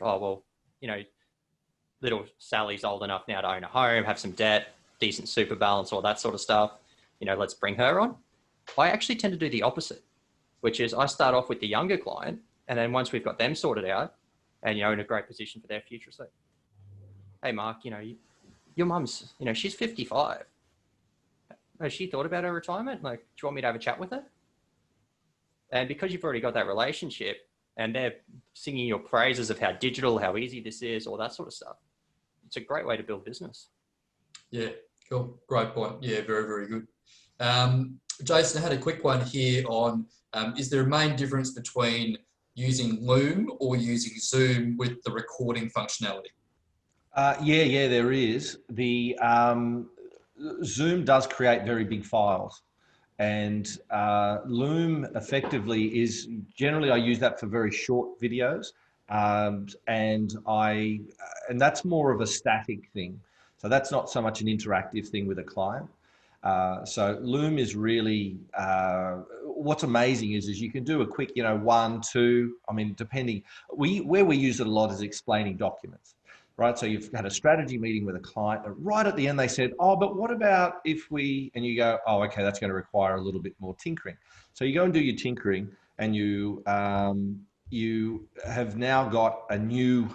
little Sally's old enough now to own a home, have some debt, decent super balance, all that sort of stuff. Let's bring her on. I actually tend to do the opposite, which is I start off with the younger client, and then once we've got them sorted out, and, in a great position for their future. So, hey, Mark, your mum's, she's 55. Has she thought about her retirement? Like, do you want me to have a chat with her? And because you've already got that relationship and they're singing your praises of how digital, how easy this is, all that sort of stuff, it's a great way to build business. Yeah, cool. Great point. Yeah, very, very good. Jason, I had a quick one here on, is there a main difference between using Loom or using Zoom with the recording functionality? Yeah, there is. The Zoom does create very big files, and Loom effectively is generally I use that for very short videos, and that's more of a static thing. So that's not so much an interactive thing with a client. So Loom is really what's amazing is you can do a quick 1, 2. I mean, depending. Where we use it a lot is explaining documents. Right, so you've had a strategy meeting with a client, and right at the end they said, "Oh, but what about if we?" And you go, "Oh, okay, that's going to require a little bit more tinkering." So you go and do your tinkering, and you have now got a new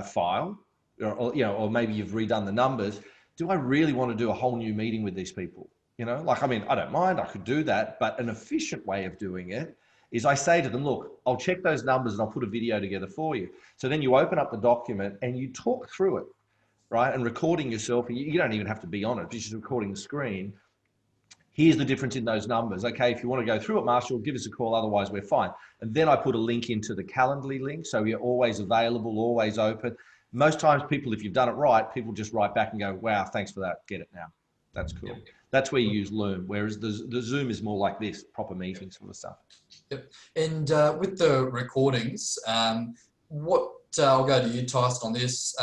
file, or maybe you've redone the numbers. Do I really want to do a whole new meeting with these people? I mean, I don't mind. I could do that, but an efficient way of doing it is I say to them, look, I'll check those numbers and I'll put a video together for you. So then you open up the document and you talk through it, right? And recording yourself, and you don't even have to be on it, just recording the screen. Here's the difference in those numbers. Okay, if you want to go through it, Marshall, give us a call, otherwise we're fine. And then I put a link into the Calendly link, so you're always available, always open. Most times people, if you've done it right, people just write back and go, wow, thanks for that, get it now. That's cool. Yep. That's where you use Loom, whereas the Zoom is more like this, proper meeting sort of stuff. Yep. And with the recordings, I'll go to you, Tyson, on this.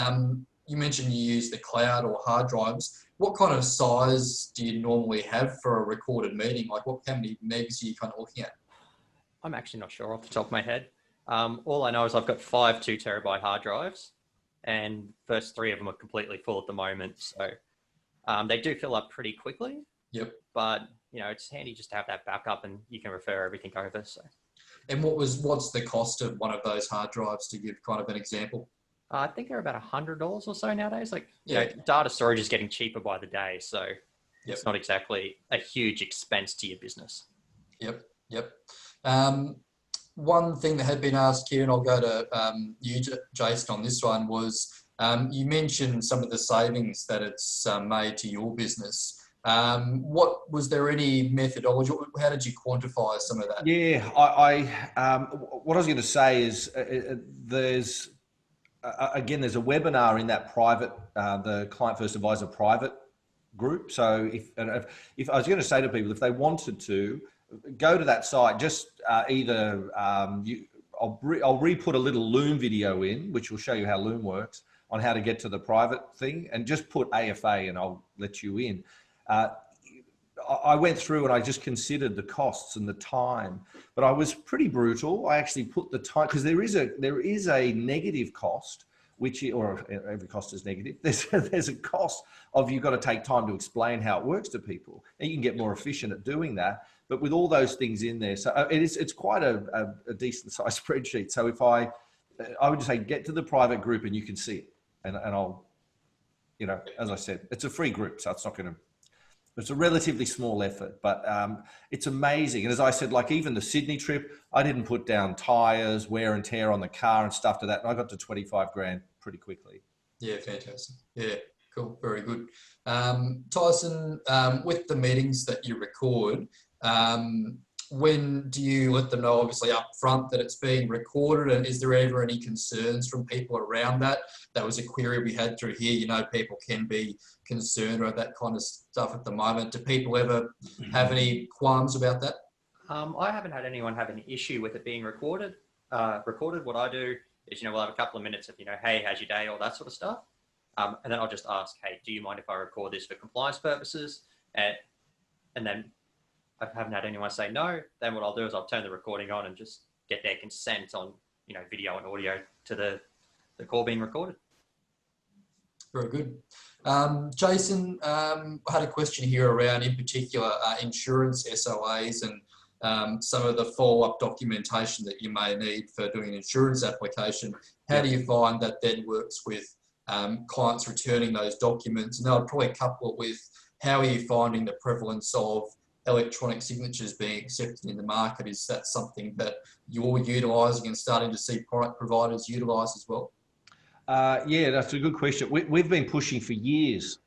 You mentioned you use the cloud or hard drives. What kind of size do you normally have for a recorded meeting? Like how many megs are you kind of looking at? I'm actually not sure off the top of my head. All I know is I've got 5 2 terabyte hard drives, and first 3 of them are completely full at the moment. So they do fill up pretty quickly. Yep. But it's handy just to have that backup, and you can refer everything over. So. And what's the cost of one of those hard drives, to give kind of an example? I think they're about $100 or so nowadays. Data storage is getting cheaper by the day, so it's not exactly a huge expense to your business. Yep. One thing that had been asked here, and I'll go to you, Jason, on this one, was you mentioned some of the savings that it's made to your business. Was there any methodology? How did you quantify some of that? Yeah, what I was going to say is there's a webinar in that private, the Client First Advisor private group. So if I was going to say to people, if they wanted to go to that site, just either I'll re-put a little Loom video in, which will show you how Loom works on how to get to the private thing, and just put AFA and I'll let you in. I went through and I just considered the costs and the time, but I was pretty brutal. I actually put the time, because there is a negative cost, or every cost is negative. There's a cost of you've got to take time to explain how it works to people, and you can get more efficient at doing that. But with all those things in there, so it's quite a decent sized spreadsheet. So if I would just say get to the private group and you can see it, and I'll, as I said, it's a free group, so it's a relatively small effort, but it's amazing. And as I said, like even the Sydney trip, I didn't put down tires, wear and tear on the car and stuff to that. And I got to 25 grand pretty quickly. Yeah, fantastic. Yeah, cool. Very good. Tyson, with the meetings that you record, when do you let them know, obviously up front, that it's being recorded, and is there ever any concerns from people around that? That was a query we had through here. People can be concerned about that kind of stuff at the moment. Do people ever have any qualms about that? I haven't had anyone have an issue with it being recorded. What I do is, we'll have a couple of minutes of, hey, how's your day, all that sort of stuff. And then I'll just ask, hey, do you mind if I record this for compliance purposes? And then I haven't had anyone say no. Then what I'll do is I'll turn the recording on and just get their consent on, video and audio to the call being recorded. Very good. Jason, I had a question here around, in particular, insurance SOAs and some of the follow-up documentation that you may need for doing an insurance application. How do you find that then works with clients returning those documents? And I'd probably couple it with, how are you finding the prevalence of electronic signatures being accepted in the market? Is that something that you're utilising and starting to see product providers utilise as well? Yeah, that's a good question. We've been pushing for years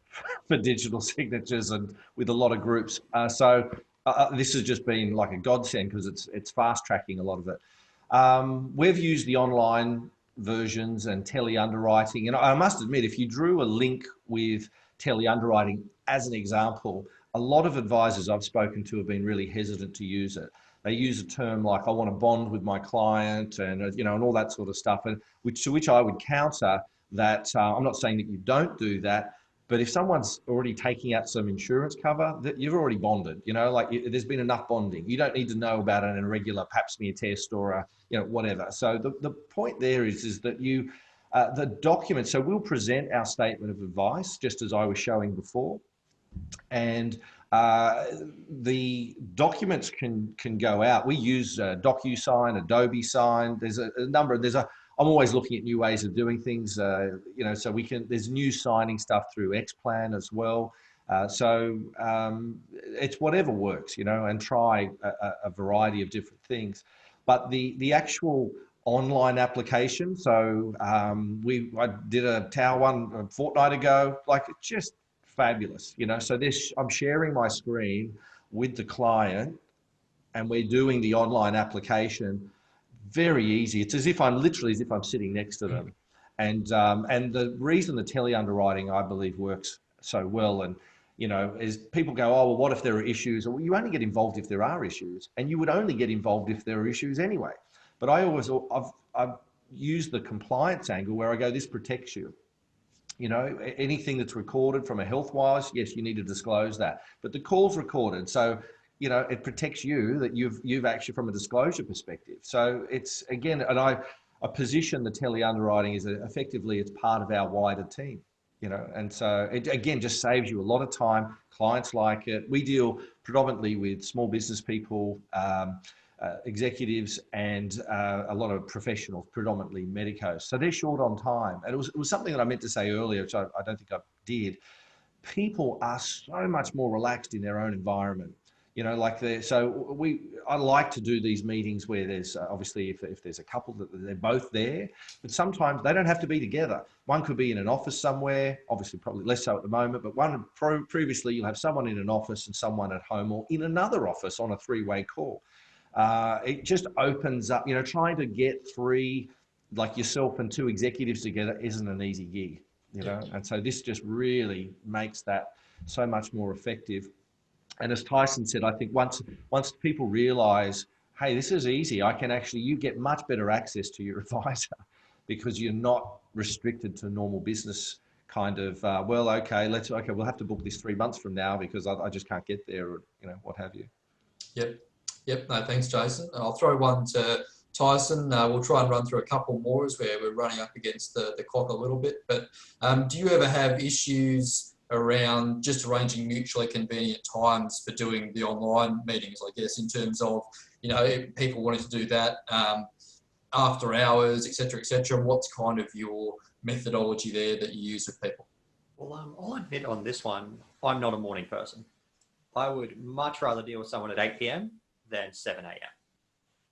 for digital signatures, and with a lot of groups. This has just been like a godsend, because it's fast tracking a lot of it. We've used the online versions and tele underwriting, and I must admit, if you drew a link with tele underwriting as an example, a lot of advisors I've spoken to have been really hesitant to use it. They use a term like, I want to bond with my client, and and all that sort of stuff, and to which I would counter that I'm not saying that you don't do that, but if someone's already taking out some insurance cover, that you've already bonded. There's been enough bonding. You don't need to know about an irregular pap smear test or whatever. So the point there is that you the document. So we'll present our statement of advice, just as I was showing before, and the documents can go out. We use DocuSign, Adobe Sign. There's a number. I'm always looking at new ways of doing things. So there's new signing stuff through Xplan as well. It's whatever works, and try a variety of different things. But the actual online application. So I did a TAL one a fortnight ago. Like, it's just fabulous, So I'm sharing my screen with the client, and we're doing the online application. Very easy. It's as if I'm sitting next to them. And the reason the tele underwriting, I believe, works so well, and is people go, oh well, what if there are issues? Well, you only get involved if there are issues, and you would only get involved if there are issues anyway. But I've used the compliance angle, where I go, this protects you. Anything that's recorded from a health-wise, yes, you need to disclose that. But the call's recorded, so it protects you, that you've actually, from a disclosure perspective. So it's, again, and I position the tele underwriting as effectively it's part of our wider team. And so it, again, just saves you a lot of time. Clients like it. We deal predominantly with small business people, executives, and a lot of professionals, predominantly medicos. So they're short on time. And it was something that I meant to say earlier, which I don't think I did. People are so much more relaxed in their own environment. I like to do these meetings where there's obviously, if there's a couple that they're both there, but sometimes they don't have to be together. One could be in an office somewhere, obviously probably less so at the moment, but previously you'll have someone in an office and someone at home, or in another office on a three-way call. It just opens up, trying to get three, like yourself and two executives together, isn't an easy gig, and so this just really makes that so much more effective. And as Tyson said, I think once people realize, hey, this is easy, you get much better access to your advisor, because you're not restricted to normal business kind of, we'll have to book this 3 months from now because I just can't get there, or, what have you. Yep. No, thanks, Jason. I'll throw one to Tyson. We'll try and run through a couple more as we're running up against the clock a little bit. But do you ever have issues around just arranging mutually convenient times for doing the online meetings, I guess, in terms of, if people wanting to do that after hours, et cetera, what's kind of your methodology there that you use with people? Well, I'll admit on this one, I'm not a morning person. I would much rather deal with someone at 8 p.m. than 7 a.m.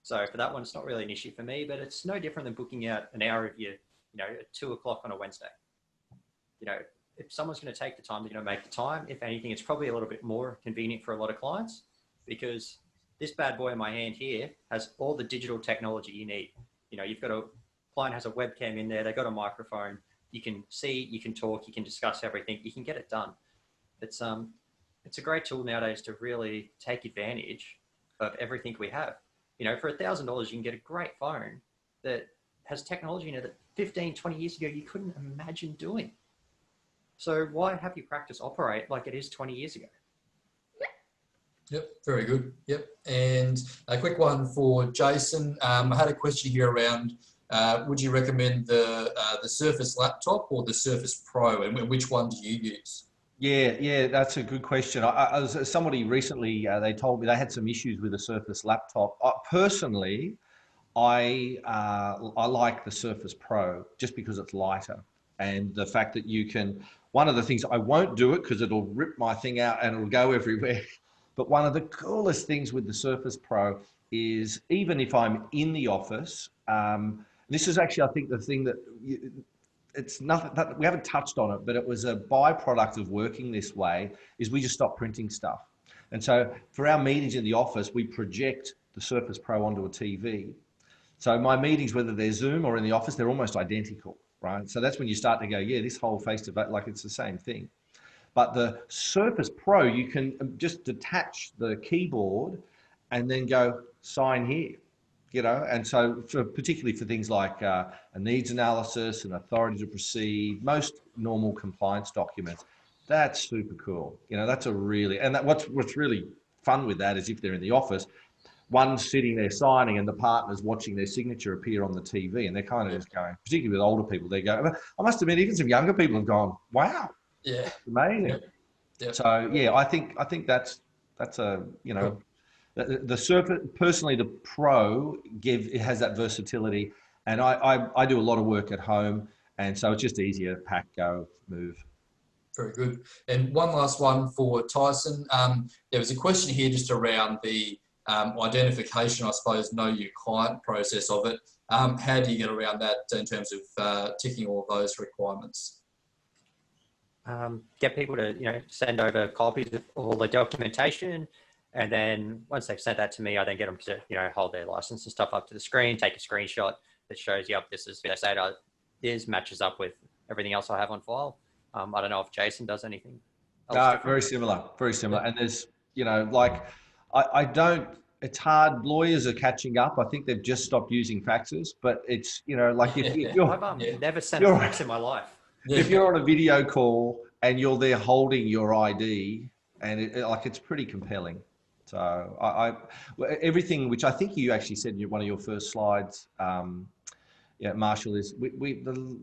So for that one, it's not really an issue for me, but it's no different than booking out an hour of your, at 2 o'clock on a Wednesday. If someone's going to take the time, they're going to make the time. If anything, it's probably a little bit more convenient for a lot of clients, because this bad boy in my hand here has all the digital technology you need. You've got client has a webcam in there. They've got a microphone. You can see, you can talk, you can discuss everything. You can get it done. It's a great tool nowadays to really take advantage of everything we have. For $1,000, you can get a great phone that has technology in it that 15, 20 years ago, you couldn't imagine doing. So why have your practice operate like it is 20 years ago? Yep, very good. Yep. And a quick one for Jason. I had a question here around, would you recommend the Surface laptop or the Surface Pro, and which one do you use? Yeah, that's a good question. I was somebody recently. They told me they had some issues with a Surface laptop. Personally, I like the Surface Pro just because it's lighter and the fact that you can. One of the things I won't do it because it'll rip my thing out and it'll go everywhere. But one of the coolest things with the Surface Pro is even if I'm in the office, this is actually I think the thing that it's nothing. We haven't touched on it, but it was a byproduct of working this way. Is we just stopped printing stuff, and so for our meetings in the office, we project the Surface Pro onto a TV. So my meetings, whether they're Zoom or in the office, they're almost identical, right? So that's when you start to go, yeah, this whole face-to-face, like it's the same thing. But the Surface Pro, you can just detach the keyboard and then go sign here, and so particularly for things like a needs analysis and authority to proceed, most normal compliance documents, that's super cool. That's a really, and what's really fun with that is if they're in the office, one's sitting there signing and the partner's watching their signature appear on the TV, and they're kind of just going, particularly with older people, they go, I must admit, even some younger people have gone, wow, Yeah. amazing. Yep. So yeah, I think that's a, Cool. the Surface, personally, the Pro it has that versatility, and I do a lot of work at home, and so it's just easier, pack, go, move. Very good. And one last one for Tyson. There was a question here just around the identification, I suppose, know your client process of it. How do you get around that in terms of ticking all of those requirements? Get people to send over copies of all the documentation, and then once they've sent that to me, I then get them to hold their license and stuff up to the screen, take a screenshot that shows, yep, this is this matches up with everything else I have on file. I don't know if Jason does anything else. Very similar, very similar. And there's like I don't. It's hard. Lawyers are catching up. I think they've just stopped using faxes, but it's like if you're I've never sent a fax in my life. If you're on a video call and you're there holding your ID, and it's pretty compelling. So everything which I think you actually said in one of your first slides, Marshall, is the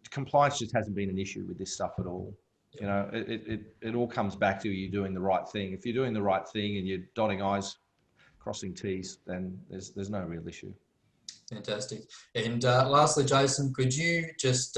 compliance just hasn't been an issue with this stuff at all. It all comes back to you doing the right thing. If you're doing the right thing and you're dotting I's, crossing T's, then there's no real issue. Fantastic. And lastly, Jason, could you just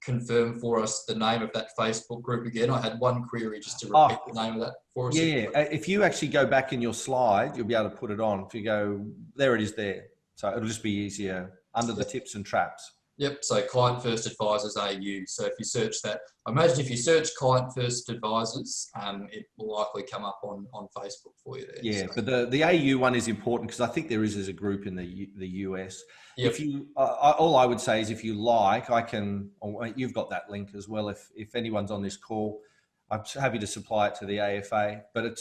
confirm for us the name of that Facebook group again? I had one query just to repeat the name of that for us. Yeah, if you actually go back in your slide, you'll be able to put it on. If you go, there it is there. So it'll just be easier under the tips and traps. Yep, so Client First Advisors AU. So if you search that, I imagine if you search Client First Advisors, it will likely come up on Facebook for you there. Yeah, so. but the AU one is important because I think there is a group in the US. Yep. If you, all I would say is if you like, you've got that link as well. If anyone's on this call, I'm happy to supply it to the AFA. But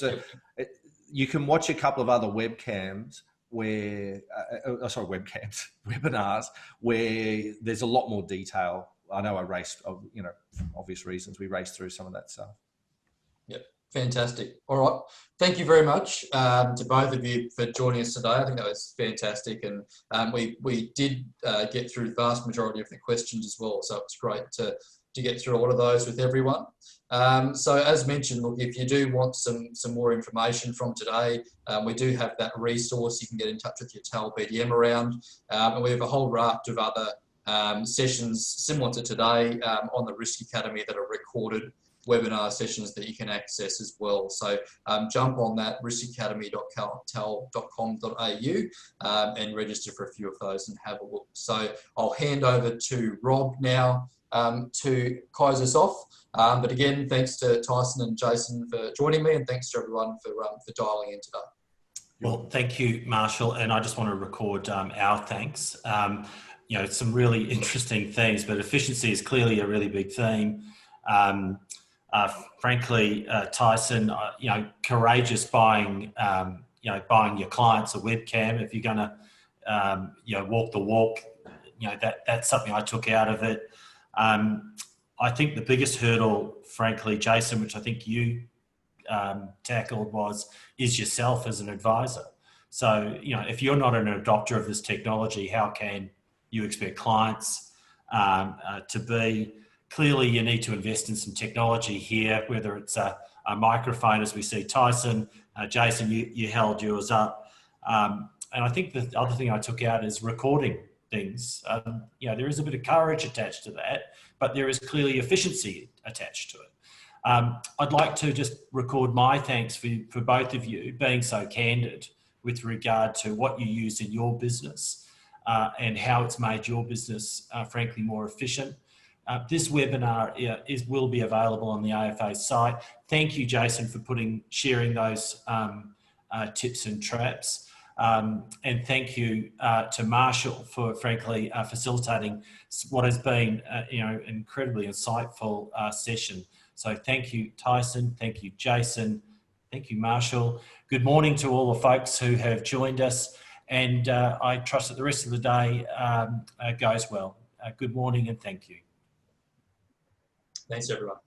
you can watch a couple of other webinars where there's a lot more detail. I know I raced, obvious reasons, we raced through some of that stuff. Yep, fantastic. All right, thank you very much to both of you for joining us today. I think that was fantastic, and we did get through the vast majority of the questions as well, so it's great to get through all of those with everyone. So as mentioned, look, if you do want some more information from today, we do have that resource. You can get in touch with your TAL BDM around, and we have a whole raft of other sessions similar to today on the Risk Academy that are recorded webinar sessions that you can access as well. So jump on that riskacademy.tal.com.au and register for a few of those and have a look. So I'll hand over to Rob now to close us off. But again, thanks to Tyson and Jason for joining me, and thanks to everyone for dialing in today. Well, thank you, Marshall. And I just want to record our thanks. Some really interesting themes, but efficiency is clearly a really big theme. Frankly, Tyson, courageous buying your clients a webcam if you're going to, walk the walk. That's something I took out of it. I think the biggest hurdle, frankly, Jason, which I think you tackled, is yourself as an advisor. So, if you're not an adopter of this technology, how can you expect clients to be? clearly you need to invest in some technology here, whether it's a microphone, as we see Tyson, Jason, you held yours up. And I think the other thing I took out is recording things. You know, there is a bit of courage attached to that, but there is clearly efficiency attached to it. I'd like to just record my thanks for both of you being so candid with regard to what you use in your business and how it's made your business, frankly, more efficient. This webinar will be available on the AFA site. Thank you, Jason, for sharing those tips and traps. And thank you to Marshall for, frankly, facilitating what has been, you know, an incredibly insightful session. So thank you, Tyson. Thank you, Jason. Thank you, Marshall. Good morning to all the folks who have joined us. And I trust that the rest of the day goes well. Good morning and thank you. Thanks, everyone.